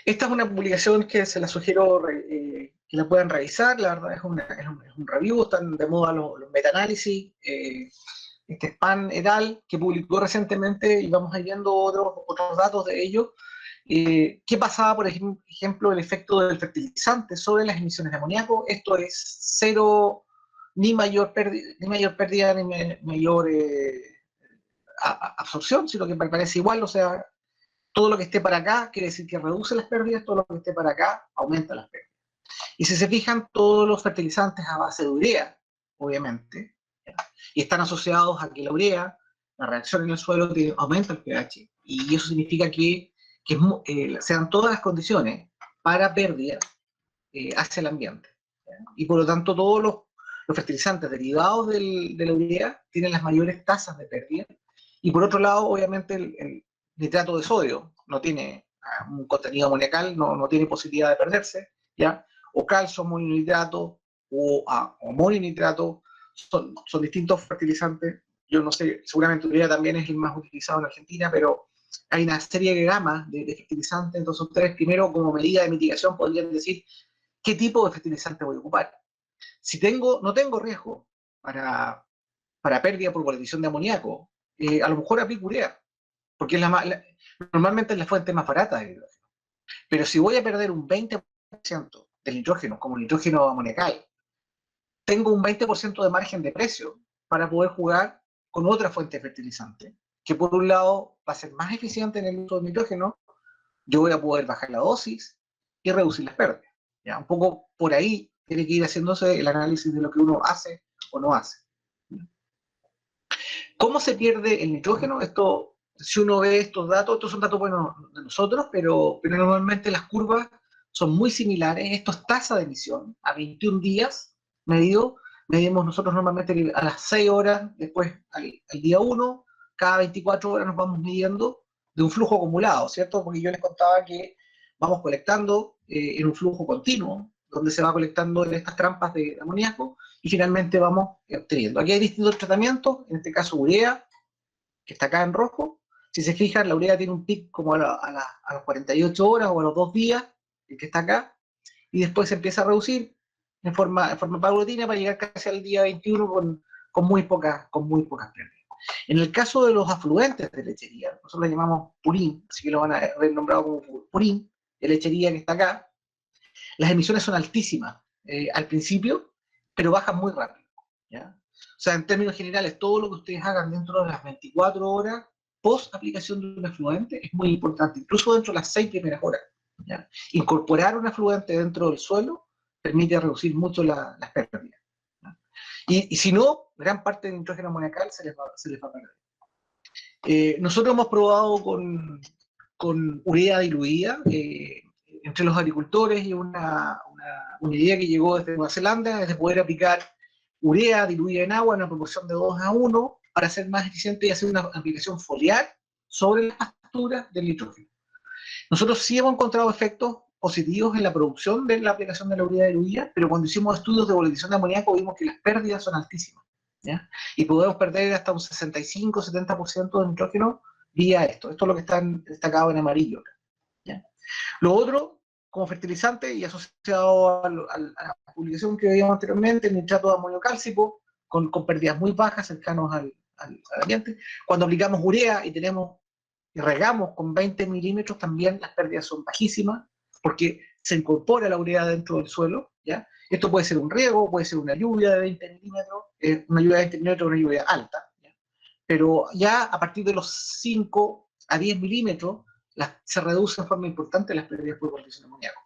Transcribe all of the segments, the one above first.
Esta es una publicación que se la sugiero que la puedan revisar. La verdad es un review, están de moda los meta-análisis. Este Span et al., que publicó recientemente, y vamos a ir viendo otros datos de ello. ¿Qué pasaba, por ejemplo, el efecto del fertilizante sobre las emisiones de amoníaco? Esto es cero, ni mayor pérdida ni mayor absorción, sino que parece igual. O sea, todo lo que esté para acá quiere decir que reduce las pérdidas, todo lo que esté para acá aumenta las pérdidas. Y si se fijan, todos los fertilizantes a base de urea, obviamente, ¿ya? Y están asociados a que la urea, la reacción en el suelo, aumenta el pH, y eso significa que se dan todas las condiciones para pérdida hacia el ambiente, ¿ya? Y por lo tanto todos los fertilizantes derivados de la urea tienen las mayores tasas de pérdida. Y por otro lado, obviamente, el nitrato de sodio no tiene un contenido amoniacal, no tiene posibilidad de perderse, ¿ya? O calcio, mononitrato, o mononitrato, son distintos fertilizantes. Yo no sé, seguramente urea también es el más utilizado en Argentina, pero hay una serie de gamas de fertilizantes. Entonces ustedes primero, como medida de mitigación, podrían decir qué tipo de fertilizante voy a ocupar. Si no tengo riesgo para pérdida por volatilization de amoníaco, a lo mejor aplico urea, porque normalmente es la fuente más barata de hidrógeno. Pero si voy a perder un 20% del nitrógeno, como el nitrógeno amoniacal, tengo un 20% de margen de precio para poder jugar con otra fuente fertilizante, que por un lado va a ser más eficiente en el uso del nitrógeno. Yo voy a poder bajar la dosis y reducir las pérdidas. ¿Ya? Un poco por ahí tiene que ir haciéndose el análisis de lo que uno hace o no hace. ¿Cómo se pierde el nitrógeno? Esto, si uno ve estos datos, estos son datos buenos de nosotros, pero normalmente las curvas son muy similares. Esto es tasa de emisión a 21 días medimos nosotros normalmente a las 6 horas, después al día 1, cada 24 horas nos vamos midiendo de un flujo acumulado, ¿cierto? Porque yo les contaba que vamos colectando en un flujo continuo, donde se va colectando en estas trampas de amoníaco, y finalmente vamos obteniendo. Aquí hay distintos tratamientos, en este caso urea, que está acá en rojo. Si se fijan, la urea tiene un pic como a las 48 horas o a los 2 días, el que está acá, y después se empieza a reducir en forma paulatina para llegar casi al día 21 con muy pocas pérdidas. En el caso de los afluentes de lechería, nosotros le llamamos purín, así que lo van a ver nombrado como purín, de lechería que está acá. Las emisiones son altísimas al principio, pero bajan muy rápido, ¿ya? O sea, en términos generales, todo lo que ustedes hagan dentro de las 24 horas post aplicación de un afluente es muy importante, incluso dentro de las 6 primeras horas, ¿ya? Incorporar un afluente dentro del suelo permite reducir mucho las pérdidas, ¿ya? Y si no, gran parte del nitrógeno amoniacal se les va a perder. Nosotros hemos probado con urea diluida entre los agricultores, y una idea que llegó desde Nueva Zelanda es de poder aplicar urea diluida en agua en una proporción de 2:1 para ser más eficiente y hacer una aplicación foliar sobre las pasturas del nitrógeno. Nosotros sí hemos encontrado efectos positivos en la producción de la aplicación de la urea diluida, pero cuando hicimos estudios de volatilization de amoníaco vimos que las pérdidas son altísimas, ¿ya? Y podemos perder hasta un 65-70% de nitrógeno vía esto. Esto es lo que está destacado en amarillo, ¿ya? Lo otro, como fertilizante y asociado a la publicación que veíamos anteriormente, el nitrato de amonio cálcico, con pérdidas muy bajas, cercanos al ambiente. Cuando aplicamos urea y regamos con 20 milímetros, también las pérdidas son bajísimas, porque se incorpora la urea dentro del suelo, ¿ya? Esto puede ser un riego, puede ser una lluvia de 20 milímetros, una lluvia de 20 milímetros, una lluvia alta, ¿ya? Pero ya a partir de los 5 a 10 milímetros, se reduce en forma importante las pérdidas por volatilization de amoníaco,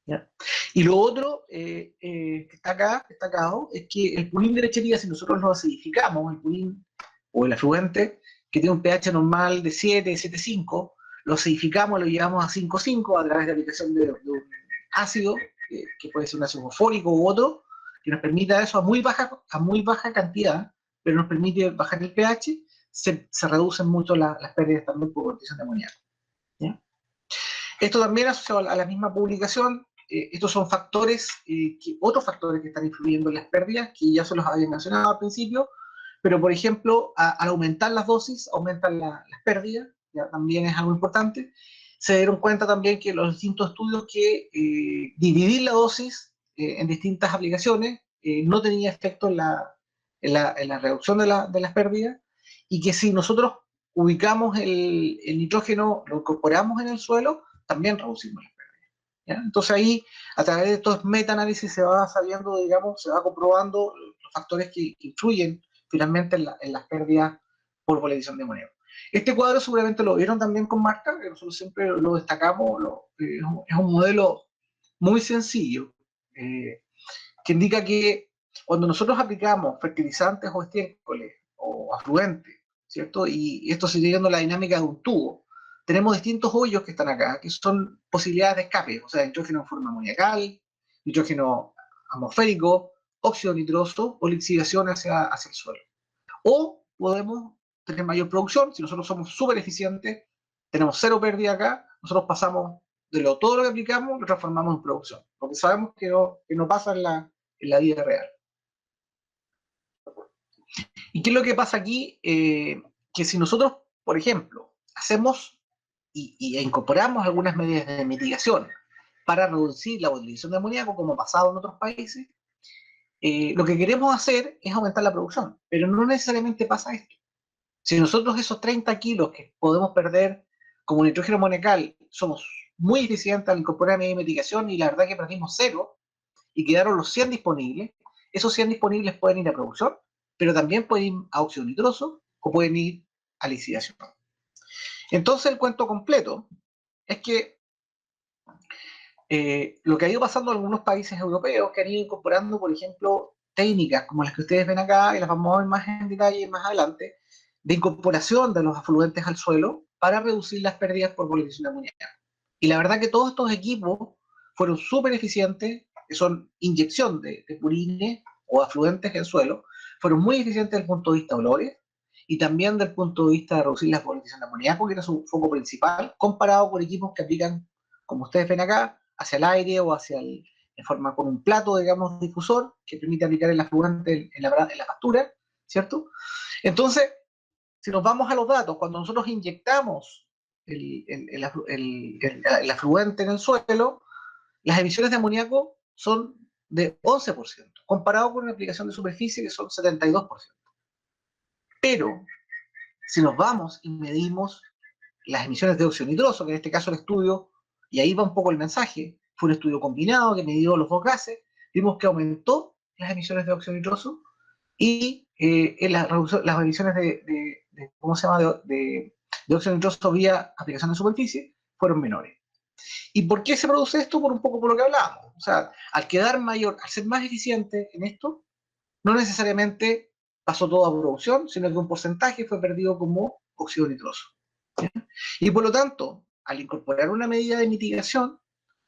¿ya? Y lo otro que está acá, destacado, es que el purín de lechería, si nosotros lo acidificamos, el purín o el afluente, que tiene un pH normal de 7, 7,5, lo acidificamos, lo llevamos a 5,5 a través de aplicación de un ácido, que puede ser un ácido fosfórico u otro, que nos permita eso a muy baja cantidad, pero nos permite bajar el pH, se reducen mucho las pérdidas también por volatilization de amoníaco, ¿ya? Esto también asociado a la misma publicación. Estos son otros factores que están influyendo en las pérdidas, que ya se los había mencionado al principio, pero por ejemplo, al aumentar las dosis, aumentan las pérdidas, ya también es algo importante. se dieron cuenta también que los distintos estudios que dividir la dosis en distintas aplicaciones no tenía efecto en la reducción de las pérdidas, y que si nosotros ubicamos el nitrógeno, lo incorporamos en el suelo, también reducimos las pérdidas. ¿Ya? Entonces ahí, a través de estos meta-análisis se va sabiendo, digamos, se va comprobando los factores que influyen finalmente en las pérdidas por polinización de amoníaco. Este cuadro seguramente lo vieron también con Marta, que nosotros siempre lo destacamos, es un modelo muy sencillo, que indica que cuando nosotros aplicamos fertilizantes o estiércoles o afluentes, ¿cierto? Y esto siguiendo la dinámica de un tubo, tenemos distintos hoyos que están acá, que son posibilidades de escape, o sea, nitrógeno en forma amoniacal, nitrógeno atmosférico, óxido nitroso o lixiviación hacia el suelo. O podemos tener mayor producción, si nosotros somos súper eficientes, tenemos cero pérdida acá, nosotros pasamos todo lo que aplicamos, lo transformamos en producción, porque sabemos que no pasa en la vida real. ¿Y qué es lo que pasa aquí? Que si nosotros, por ejemplo, hacemos e incorporamos algunas medidas de mitigación para reducir la utilización de amoníaco, como ha pasado en otros países, lo que queremos hacer es aumentar la producción, pero no necesariamente pasa esto. Si nosotros esos 30 kilos que podemos perder como nitrógeno amoniacal somos muy eficientes al incorporar medidas de mitigación, y la verdad que perdimos cero y quedaron los 100 disponibles, esos 100 disponibles pueden ir a producción, pero también pueden ir a óxido nitroso o pueden ir a lixiviación. Entonces el cuento completo es que lo que ha ido pasando en algunos países europeos, que han ido incorporando, por ejemplo, técnicas como las que ustedes ven acá, y las vamos a ver más en detalle más adelante, de incorporación de los afluentes al suelo para reducir las pérdidas por polinización de amoníaco. Y la verdad que todos estos equipos fueron súper eficientes, que son inyección de purines o afluentes en suelo, fueron muy eficientes desde el punto de vista de olores y también desde el punto de vista de reducir la polinización de amoníaco, que era su foco principal, comparado con equipos que aplican, como ustedes ven acá, hacia el aire o en forma con un plato, digamos, difusor, que permite aplicar el afluente en la pastura, ¿cierto? Entonces, si nos vamos a los datos, cuando nosotros inyectamos el afluente en el suelo, las emisiones de amoníaco son de 11%, comparado con una aplicación de superficie que son 72%. Pero, si nos vamos y medimos las emisiones de óxido nitroso, que en este caso el estudio, y ahí va un poco el mensaje, fue un estudio combinado que midió los dos gases, vimos que aumentó las emisiones de óxido nitroso y las emisiones ¿cómo se llama?, de óxido nitroso vía aplicación de superficie fueron menores. ¿Y por qué se produce esto? Por un poco por lo que hablábamos. O sea, al ser más eficiente en esto, no necesariamente pasó todo a producción, sino que un porcentaje fue perdido como óxido nitroso. ¿Sí? Y por lo tanto, al incorporar una medida de mitigación,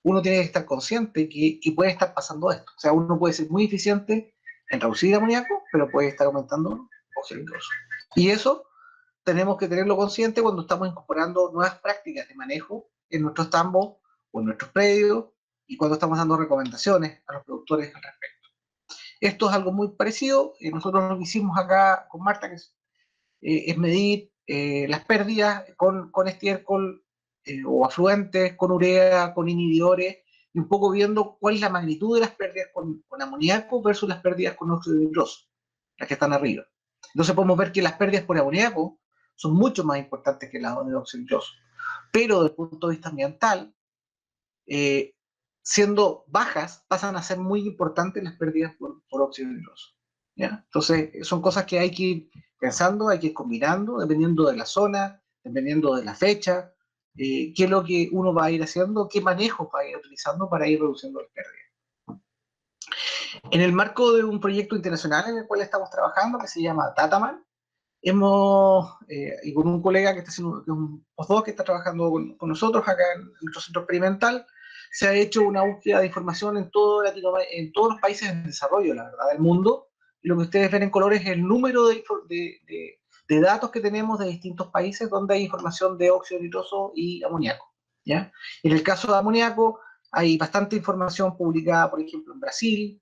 uno tiene que estar consciente que puede estar pasando esto. O sea, uno puede ser muy eficiente en reducir el amoníaco, pero puede estar aumentando óxido nitroso. Y eso tenemos que tenerlo consciente cuando estamos incorporando nuevas prácticas de manejo en nuestros tambos o en nuestros predios, y cuando estamos dando recomendaciones a los productores al respecto. Esto es algo muy parecido. Nosotros lo que hicimos acá con Marta, que es medir las pérdidas con estiércol o afluentes, con urea, con inhibidores, y un poco viendo cuál es la magnitud de las pérdidas con amoníaco versus las pérdidas con óxido nitroso, las que están arriba. Entonces podemos ver que las pérdidas por amoníaco son mucho más importantes que las de óxido nitroso. Pero desde el punto de vista ambiental, siendo bajas, pasan a ser muy importantes las pérdidas por óxido nitroso. ¿Ya? Entonces, son cosas que hay que ir pensando, hay que ir combinando, dependiendo de la zona, dependiendo de la fecha, qué es lo que uno va a ir haciendo, qué manejos va a ir utilizando para ir reduciendo las pérdidas. En el marco de un proyecto internacional en el cual estamos trabajando, que se llama Dataman, y con un colega que está haciendo, que es un postdoc que está trabajando con nosotros acá en nuestro centro experimental, se ha hecho una búsqueda de información en todos los países en desarrollo, la verdad, del mundo, y lo que ustedes ven en color es el número de datos que tenemos de distintos países donde hay información de óxido nitroso y amoníaco. ¿Ya? En el caso de amoníaco, hay bastante información publicada, por ejemplo, en Brasil,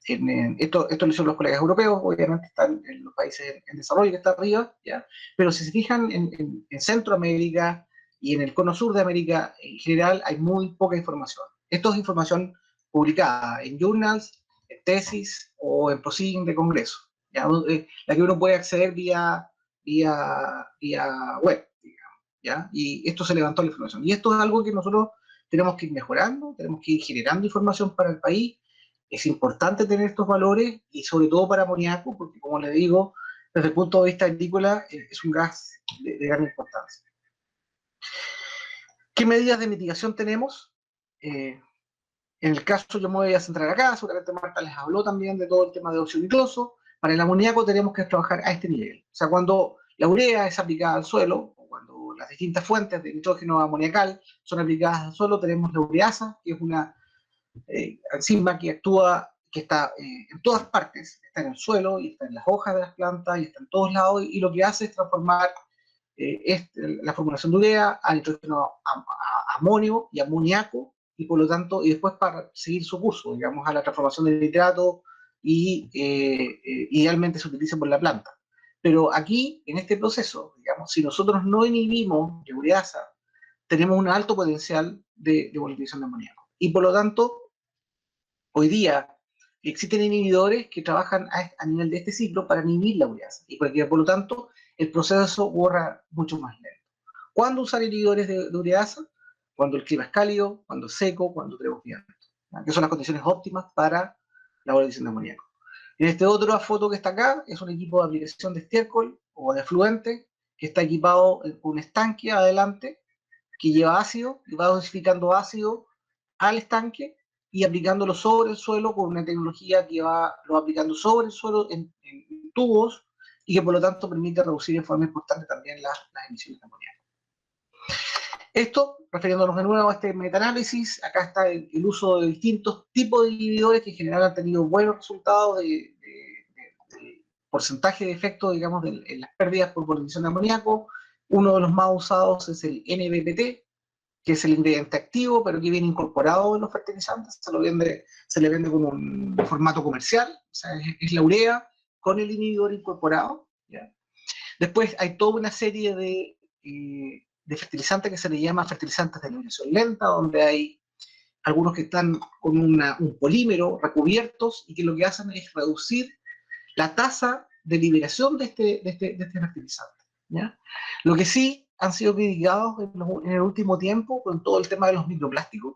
esto lo hicieron los colegas europeos, obviamente están en los países en desarrollo, que está arriba, ¿ya? Pero si se fijan en Centroamérica, y en el cono sur de América en general hay muy poca información. Esto es información publicada en journals, en tesis o en proceedings de congreso, ¿ya? La que uno puede acceder vía web, digamos, ¿ya? Y esto se levantó la información. Y esto es algo que nosotros tenemos que ir mejorando, tenemos que ir generando información para el país. Es importante tener estos valores y sobre todo para amoníaco, porque como les digo, desde el punto de vista agrícola es un gas de gran importancia. ¿Qué medidas de mitigación tenemos? En el caso, yo me voy a centrar acá, seguramente Marta les habló también de todo el tema de óxido nitroso. Para el amoníaco tenemos que trabajar a este nivel. O sea, cuando la urea es aplicada al suelo, o cuando las distintas fuentes de nitrógeno amoniacal son aplicadas al suelo, tenemos la ureasa, que es una enzima que actúa, que está en todas partes, está en el suelo, y está en las hojas de las plantas, y está en todos lados, y lo que hace es transformar la formulación de urea a nitrógeno amonio y amoníaco, y por lo tanto, y después para seguir su curso, digamos, a la transformación de nitrato, y idealmente se utiliza por la planta. Pero aquí, en este proceso, digamos, si nosotros no inhibimos la ureasa, tenemos un alto potencial de volatización de amoníaco. Y por lo tanto, hoy día existen inhibidores que trabajan a nivel de este ciclo para inhibir la ureasa, y porque, por lo tanto, el proceso corra mucho más lento. ¿Cuándo usar inhibidores de ureasa? Cuando el clima es cálido, cuando es seco, cuando tenemos viento, que son las condiciones óptimas para la volatización de amoníaco. En esta otra foto que está acá es un equipo de aplicación de estiércol o de afluente que está equipado con un estanque adelante que lleva ácido y va dosificando ácido al estanque y aplicándolo sobre el suelo con una tecnología que lo va aplicando sobre el suelo en tubos y que por lo tanto permite reducir de forma importante también las emisiones de amoníaco. Esto, refiriéndonos de nuevo a este metaanálisis, acá está el uso de distintos tipos de inhibidores que en general han tenido buenos resultados de porcentaje de efecto, digamos, en las pérdidas por volatización de amoníaco. Uno de los más usados es el NBPT, que es el ingrediente activo, pero que viene incorporado en los fertilizantes, se le vende como un formato comercial, o sea, es la urea con el inhibidor incorporado, ¿ya? Después hay toda una serie de fertilizantes que se le llama fertilizantes de eliminación lenta, donde hay algunos que están con un polímero recubiertos y que lo que hacen es reducir la tasa de liberación de este fertilizante, ¿ya? Lo que sí han sido criticados en el último tiempo con todo el tema de los microplásticos,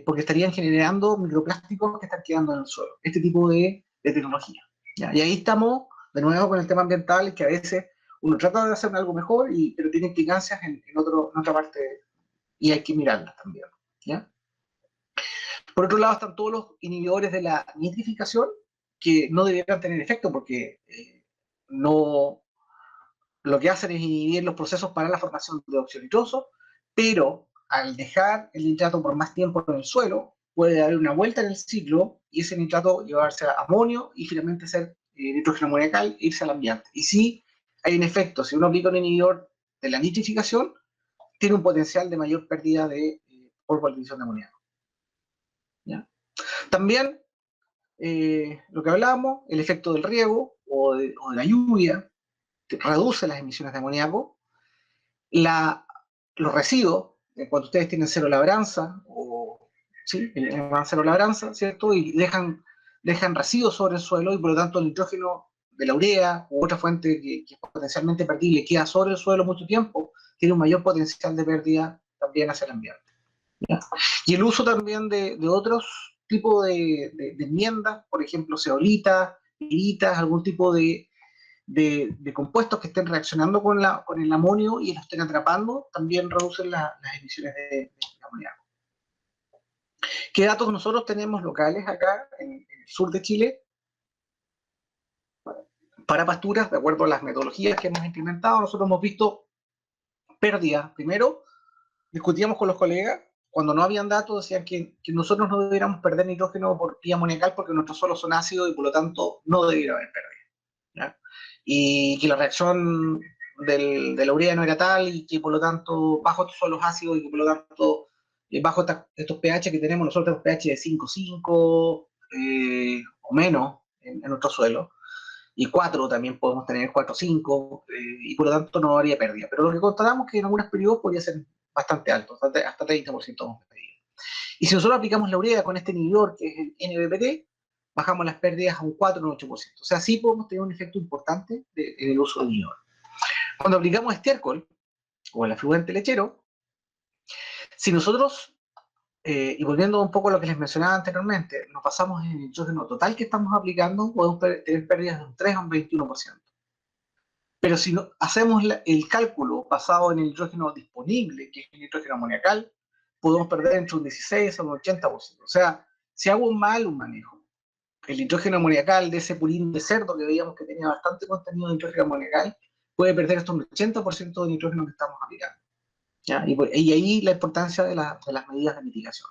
porque estarían generando microplásticos que están quedando en el suelo. Este tipo de tecnología, ¿ya? Y ahí estamos de nuevo con el tema ambiental, que a veces uno trata de hacer algo mejor, pero tiene implicancias en otra parte y hay que mirarlas también, ¿ya? Por otro lado están todos los inhibidores de la nitrificación, que no deberían tener efecto porque no, lo que hacen es inhibir los procesos para la formación de óxido nitroso, pero al dejar el nitrato por más tiempo en el suelo, puede dar una vuelta en el ciclo y ese nitrato llevarse a amonio y finalmente ser nitrógeno amoniacal e irse al ambiente. Y sí hay un efecto, si uno aplica un inhibidor de la nitrificación, tiene un potencial de mayor pérdida por volatización de amoníaco, ¿ya? También lo que hablábamos, el efecto del riego o de la lluvia, reduce las emisiones de amoníaco. Los residuos, cuando ustedes tienen cero labranza, ¿sí? Van cero labranza, ¿cierto? Y dejan residuos sobre el suelo y por lo tanto el nitrógeno de la urea u otra fuente que es potencialmente perdible queda sobre el suelo mucho tiempo, tiene un mayor potencial de pérdida también hacia el ambiente, ¿ya? Y el uso también de otros tipos de enmiendas, por ejemplo, zeolitas, piritas, algún tipo de compuestos que estén reaccionando con el amonio y los estén atrapando, también reducen las emisiones de amoníaco. ¿Qué datos nosotros tenemos locales acá en el sur de Chile para pasturas? De acuerdo a las metodologías que hemos implementado, nosotros hemos visto pérdidas. Primero, discutíamos con los colegas, cuando no habían datos decían que nosotros no debiéramos perder nitrógeno por vía amoniacal porque nuestros suelos son ácidos y por lo tanto no debiera haber pérdida, ¿ya? Y que la reacción de la urea no era tal y que por lo tanto bajo estos suelos ácidos y que por lo tanto bajo estos pH que tenemos, nosotros tenemos pH de 5,5 o menos en nuestro suelo, y 4 también podemos tener 4 o 5, y por lo tanto no habría pérdida. Pero lo que constatamos es que en algunos periodos podría ser bastante alto, hasta 30% hemos pedido. Y si nosotros aplicamos la urea con este inhibidor, que es el NBPT, bajamos las pérdidas a un 4 o un 8%. O sea, sí podemos tener un efecto importante en el uso del inhibidor. Cuando aplicamos estiércol, o el afluente lechero, si nosotros, y volviendo un poco a lo que les mencionaba anteriormente, nos basamos en el nitrógeno total que estamos aplicando, podemos tener pérdidas de un 3 a un 21%. Pero si no, hacemos el cálculo basado en el nitrógeno disponible, que es el nitrógeno amoniacal, podemos perder entre un 16 a un 80%. O sea, si hago un manejo, el nitrógeno amoniacal de ese purín de cerdo que veíamos que tenía bastante contenido de nitrógeno amoniacal, puede perder hasta un 80% de nitrógeno que estamos aplicando. ¿Ya? Y ahí la importancia de las medidas de mitigación.